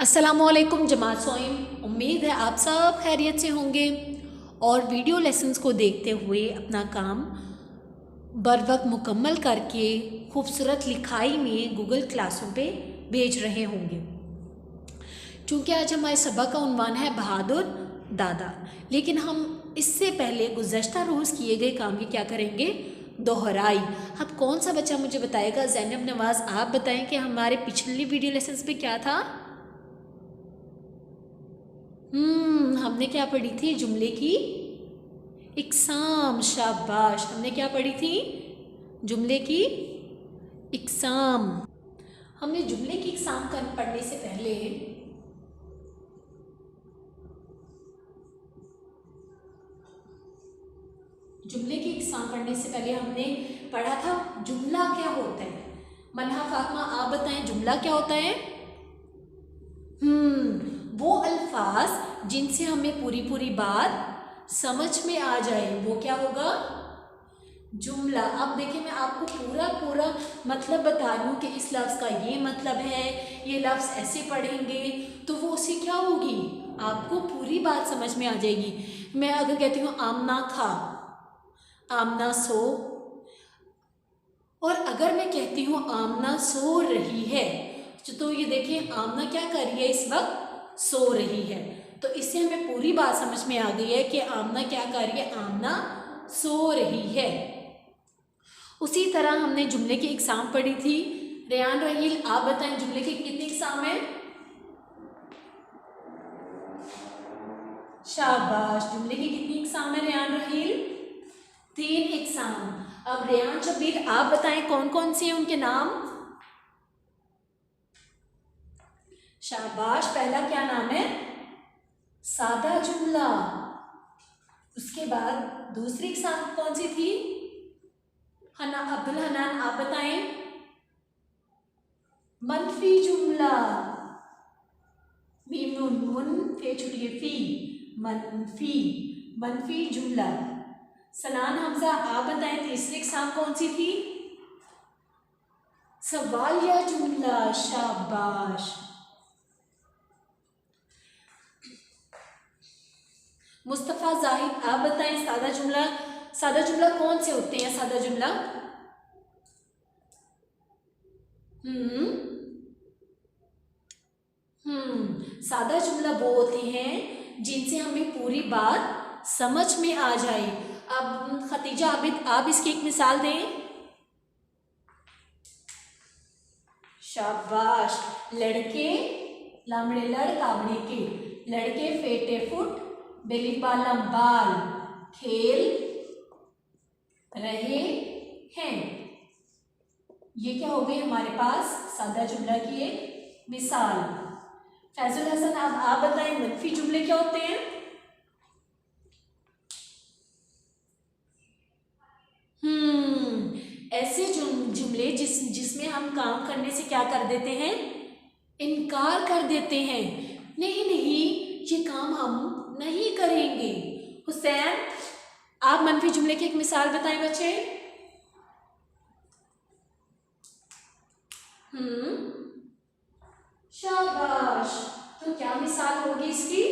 अस्सलामुअलैकुम जमात सोइम। उम्मीद है आप सब खैरियत से होंगे और वीडियो लेसन्स को देखते हुए अपना काम बर वक्त मुकम्मल करके खूबसूरत लिखाई में गूगल क्लासों पे भेज रहे होंगे। चूँकि आज हमारे सबक का उन्वान है बहादुर दादा, लेकिन हम इससे पहले गुज़श्ता रोज़ किए गए काम की क्या करेंगे, दोहराई। अब कौन सा बच्चा मुझे बताएगा? ज़ैनब नवाज़, आप बताएं कि हमारे पिछली वीडियो लेसन्स पे क्या था। हमने क्या पढ़ी थी? जुमले की इकसाम। शाबाश, हमने क्या पढ़ी थी? जुमले की इकसाम। हमने जुमले की इकसाम पढ़ने से पहले हमने पढ़ा था जुमला क्या होता है। मन्हा फातिमा, आप बताएं जुमला क्या होता है? वो अल्फाज जिनसे हमें पूरी बात समझ में आ जाए वो क्या होगा? जुमला। अब देखिए, मैं आपको पूरा मतलब बता रही हूँ कि इस लफ्ज़ का ये मतलब है, ये लफ्ज़ ऐसे पढ़ेंगे तो वो उससे क्या होगी, आपको पूरी बात समझ में आ जाएगी। मैं अगर कहती हूँ आमना खा, आमना सो, और अगर मैं कहती हूँ आमना सो रही है, तो ये देखिए आमना क्या कर रही है, इस वक्त सो रही है। तो इससे हमें पूरी बात समझ में आ गई है कि आमना क्या कर रही है, आमना सो रही है। उसी तरह हमने जुमले की इकसाम पढ़ी थी। रेयान रहील, आप बताएं जुमले की कितनी इकसाम है? शाबाश, जुमले की कितनी इकसाम है रेयान रहील? 3 इकसाम। अब रेयान शबीर, आप बताएं कौन कौन से हैं उनके नाम? शाबाश, पहला क्या नाम है? सादा जुमला। उसके बाद दूसरी इकसाम कौन सी थी? अब्दुल हनान, आप बताएं। मनफी जुमला। मीम नून मुन फे छुटिए फी, मनफी जुमला। सनान हमजा, आप बताएं तीसरी इकसाम कौन सी थी? सवालिया जुमला। शाबाश। मुस्तफ़ा जाहिद, आप बताएं सादा जुमला कौन से होते हैं? सादा जुमला सादा जुमला वो होते हैं जिनसे हमें पूरी बात समझ में आ जाए। अब खतीजा आबिद, आप इसकी एक मिसाल दें। शाबाश। लड़के लामड़े लड़ कावड़े के, लड़के फेटे फुट बेली पालम बाल खेल रहे हैं। ये क्या हो गई हमारे पास? सादा जुमला की एक मिसाल। फैजुल हसन, अब आप बताएं मनफी जुमले क्या होते हैं? ऐसे जुमले जिसमें हम काम करने से क्या कर देते हैं, इनकार कर देते हैं। नहीं, ये काम हम नहीं करेंगे। हुसैन, आप मनफी जुमले की एक मिसाल बताएं बच्चे। शाबाश, तो क्या मिसाल होगी इसकी?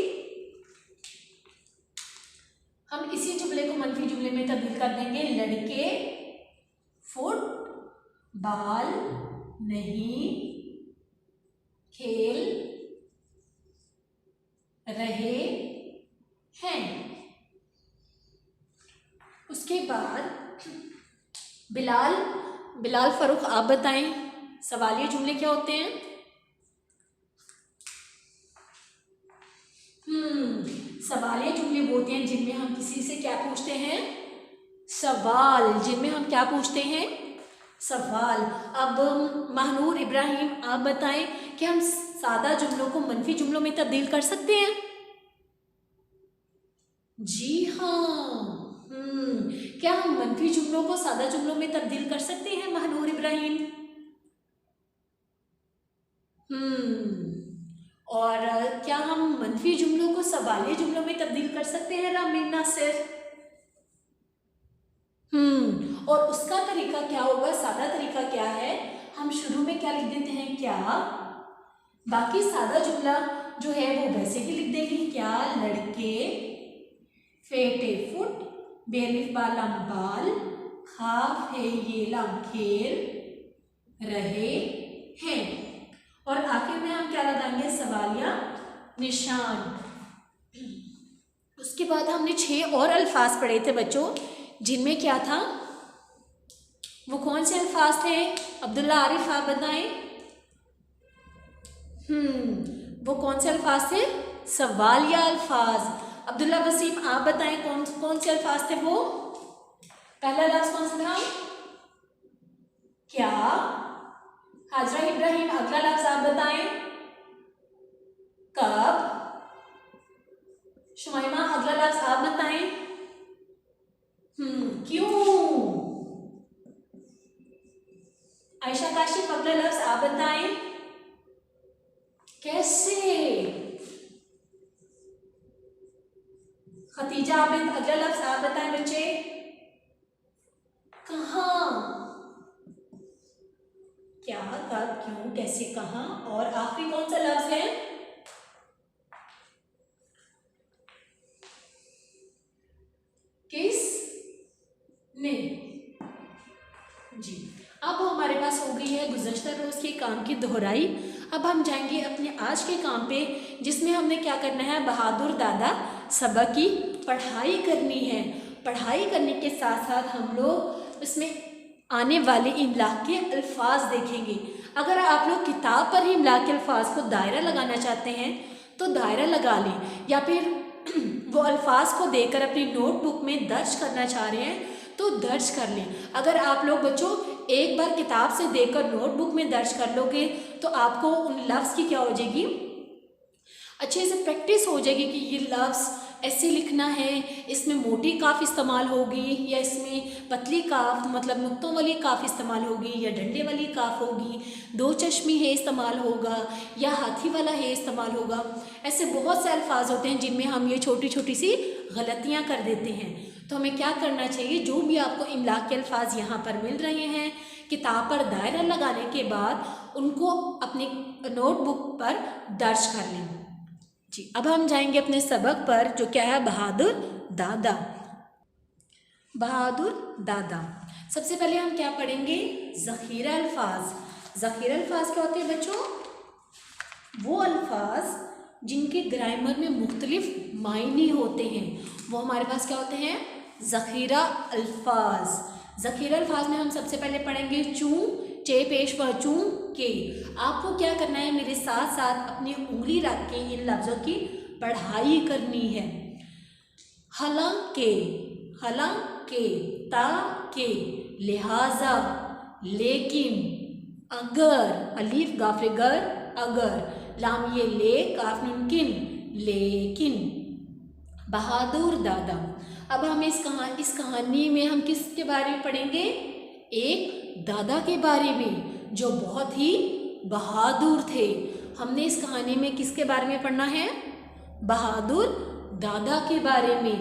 हम इसी जुमले को मनफी जुमले में तब्दील कर देंगे। लड़के फुटबॉल नहीं खेल रहे हैं। उसके बाद बिलाल फरूख, आप बताएं सवालिया जुमले क्या होते हैं? सवालिया जुमले वो होते हैं जिनमें हम किसी से क्या पूछते हैं, सवाल। जिनमें हम क्या पूछते हैं, सवाल। अब महनूर इब्राहिम, आप बताएं कि हम सादा जुमलों को मनफी जुमलों में तब्दील कर सकते हैं? जी हाँ। क्या हम मनफी जुमलों को सादा जुमलों में तब्दील कर सकते हैं महनूर इब्राहिम? और क्या हम मनफी जुमलों को सवालिया जुमलों में तब्दील कर सकते हैं रामीन नासिर? और उसका तरीका क्या होगा? सादा तरीका क्या है? हम शुरू में क्या लिख देते हैं, क्या बाकी सादा जुमला जो है वो वैसे ही लिख देंगे। क्या लड़के फेटे फुट बेलिफ बालाम बाल खाफ है ये लाम खेल रहे हैं। और आखिर में हम क्या लगाएंगे? सवालिया निशान। उसके बाद हमने 6 और अल्फाज पढ़े थे बच्चों, जिनमें क्या था? वो कौन से अल्फाज थे? अब्दुल्ला आरिफ आप बताएं। वो कौन से अल्फाज थे? सवालिया अल्फाज। अब्दुल्ला वसीम आप बताएं कौन कौन से अल्फाज थे वो? पहला लफ्ज कौन सा था? क्या? हाजरा इब्राहिम अगला लफ्ज आप बताएं। कब? शुमाइमा अगला लफ्ज आप बताएं। क्यों? आयशा काशिफ अगला लफ्ज आप बताएं। कैसे? खतीजा आबिद अगला लफ्ज आप बताएं बच्चे। कहाँ? क्या, कब, क्यों, कैसे, कहाँ। और आखिरी कौन सा लफ्ज है? किस ने। जी, अब हमारे पास हो गई है गुज़श्ता रोज़ के काम की दोहराई। अब हम जाएंगे अपने आज के काम पे, जिसमें हमने क्या करना है? बहादुर दादा सबक की पढ़ाई करनी है। पढ़ाई करने के साथ साथ हम लोग इसमें आने वाले इमला के अल्फाज देखेंगे। अगर आप लोग किताब पर ही इमला के अल्फाज को दायरा लगाना चाहते हैं तो दायरा लगा लें, या फिर वो अल्फाज को देकर अपनी नोटबुक में दर्ज करना चाह रहे हैं तो दर्ज कर लें। अगर आप लोग बच्चों एक बार किताब से देखकर नोटबुक में दर्ज कर लोगे तो आपको उन लफ्ज़ की क्या हो जाएगी? अच्छे से प्रैक्टिस हो जाएगी कि ये लफ्ज़ ऐसे लिखना है, इसमें मोटी काफ इस्तेमाल होगी या इसमें पतली काफ मतलब नुक्तों वाली काफ इस्तेमाल होगी या डंडे वाली काफ होगी, दो चश्मी है इस्तेमाल होगा या हाथी वाला है इस्तेमाल होगा। ऐसे बहुत से अल्फाज होते हैं जिनमें हम ये छोटी छोटी सी गलतियाँ कर देते हैं। तो हमें क्या करना चाहिए? जो भी आपको इमला के अल्फाज यहाँ पर मिल रहे हैं, किताब पर दायरा लगाने के बाद उनको अपनी नोटबुक पर दर्ज कर लें। जी, अब हम जाएंगे अपने सबक पर, जो क्या है? बहादुर दादा। बहादुर दादा। सबसे पहले हम क्या पढ़ेंगे? ज़ख़ीरा अल्फाज। ज़ख़ीरा अल्फाज क्या होते हैं बच्चों? वो अल्फाज जिनके ग्रामर में मुख्तलिफ मायने होते हैं, वो हमारे पास क्या होते हैं? ज़ख़ीरा अल्फाज। ज़ख़ीरा अल्फाज में हम सबसे पहले पढ़ेंगे चूँ चे पेश व चूँ के। आपको क्या करना है? मेरे साथ साथ अपनी उंगली रख के इन लफ्ज़ों की पढ़ाई करनी है। हालांकि, हालांकि, ताकि, लिहाजा, लेकिन, अगर, अलीफ गाफिगर अगर, लाम ये ले काफ नून किन लेकिन। बहादुर दादा। अब हम इस कहानी में हम किसके बारे में पढ़ेंगे? एक दादा के बारे में जो बहुत ही बहादुर थे। हमने इस कहानी में किसके बारे में पढ़ना है? बहादुर दादा के बारे में।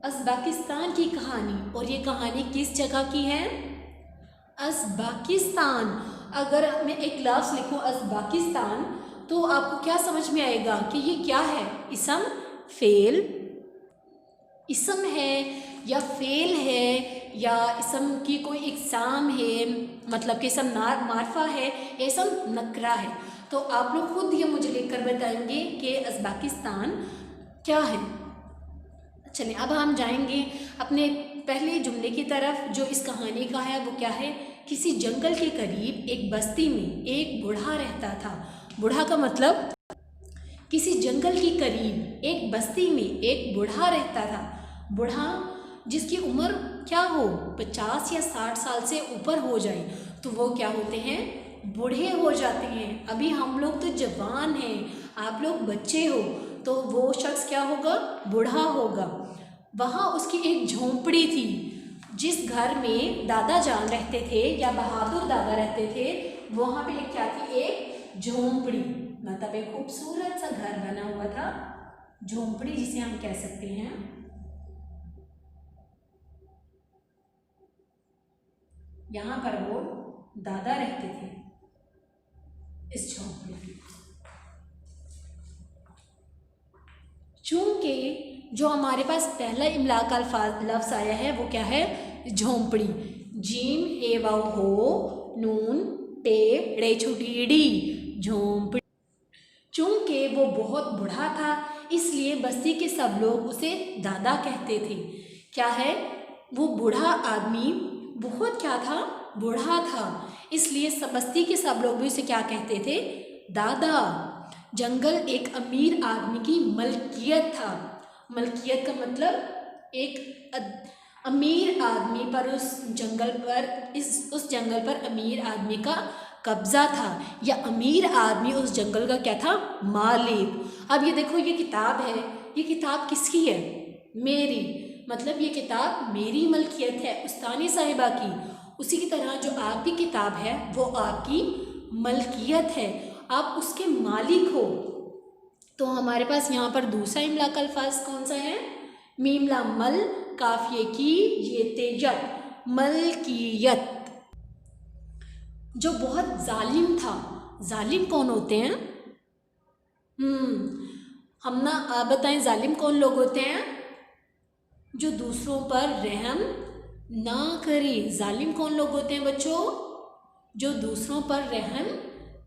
अज़्बाकिस्तान की कहानी, और ये कहानी किस जगह की है? अज़्बाकिस्तान। अगर मैं एक लफ्ज़ लिखूँ अज़्बाकिस्तान तो आपको क्या समझ में आएगा कि ये क्या है? इसम, फेल, इसम है या फेल है या इसम की कोई इकसाम है, मतलब कि इसम मारफा है, इसम नकरा है। तो आप लोग खुद ये मुझे लिख कर बताएंगे कि अज़्बाकिस्तान क्या है। चलिए अब हम जाएंगे अपने पहले जुमले की तरफ, जो इस कहानी का है। वो क्या है? किसी जंगल के करीब एक बस्ती में एक बूढ़ा रहता था। बूढ़ा का मतलब किसी जंगल के करीब एक बस्ती में एक बूढ़ा रहता था। बूढ़ा जिसकी उम्र क्या हो? 50 या 60 साल से ऊपर हो जाए तो वो क्या होते हैं? बूढ़े हो जाते हैं। अभी हम लोग तो जवान हैं, आप लोग बच्चे हो, तो वो शख्स क्या होगा? बूढ़ा होगा। वहाँ उसकी एक झोंपड़ी थी। जिस घर में दादा जान रहते थे या बहादुर दादा रहते थे, वहाँ पे एक क्या थी? एक झोंपड़ी, मतलब एक खूबसूरत सा घर बना हुआ था, झोंपड़ी जिसे हम कह सकते हैं। यहाँ पर वो दादा रहते थे। इस झोंपड़ी में। चूंकि जो हमारे पास पहला इमला का लफ्ज़ आया है वो क्या है, झोंपड़ी। जीम हे वाव हो नून पे रे छोटी डी, झोंपड़ी। चूंकि वो बहुत बूढ़ा था इसलिए बस्ती के सब लोग उसे दादा कहते थे। क्या है, वो बूढ़ा आदमी बहुत क्या था, बूढ़ा था, इसलिए बस्ती के सब लोग भी उसे क्या कहते थे, दादा। जंगल एक अमीर आदमी की मलकियत था। मलकियत का मतलब एक अमीर आदमी पर उस जंगल पर अमीर आदमी का कब्जा था, या अमीर आदमी उस जंगल का क्या था, मालिक। अब ये देखो, ये किताब है, ये किताब किसकी है, मेरी, मतलब ये किताब मेरी मलकियत है, उस्तानी साहिबा की। उसी की तरह जो आपकी किताब है वो आपकी मलकियत है, आप उसके मालिक हो। तो हमारे पास यहाँ पर दूसरा इमला का अल्फाज कौन सा है, मीमला मल, काफिए की ये तेजत, मलकियत। जो बहुत जालिम था, जालिम कौन होते हैं, हम ना आप बताएं, जालिम कौन लोग होते हैं, जो दूसरों पर रहम ना करे। जालिम कौन लोग होते हैं बच्चों, जो दूसरों पर रहम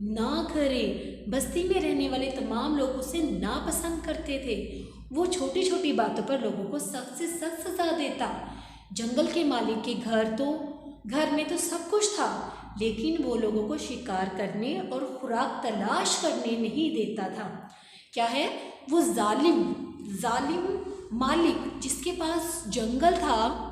ना करे। बस्ती में रहने वाले तमाम लोग उसे नापसंद करते थे। वो छोटी छोटी बातों पर लोगों को सख्त से सख्त सजा देता। जंगल के मालिक के घर में तो सब कुछ था, लेकिन वो लोगों को शिकार करने और खुराक तलाश करने नहीं देता था। क्या है, वो जालिम मालिक जिसके पास जंगल था,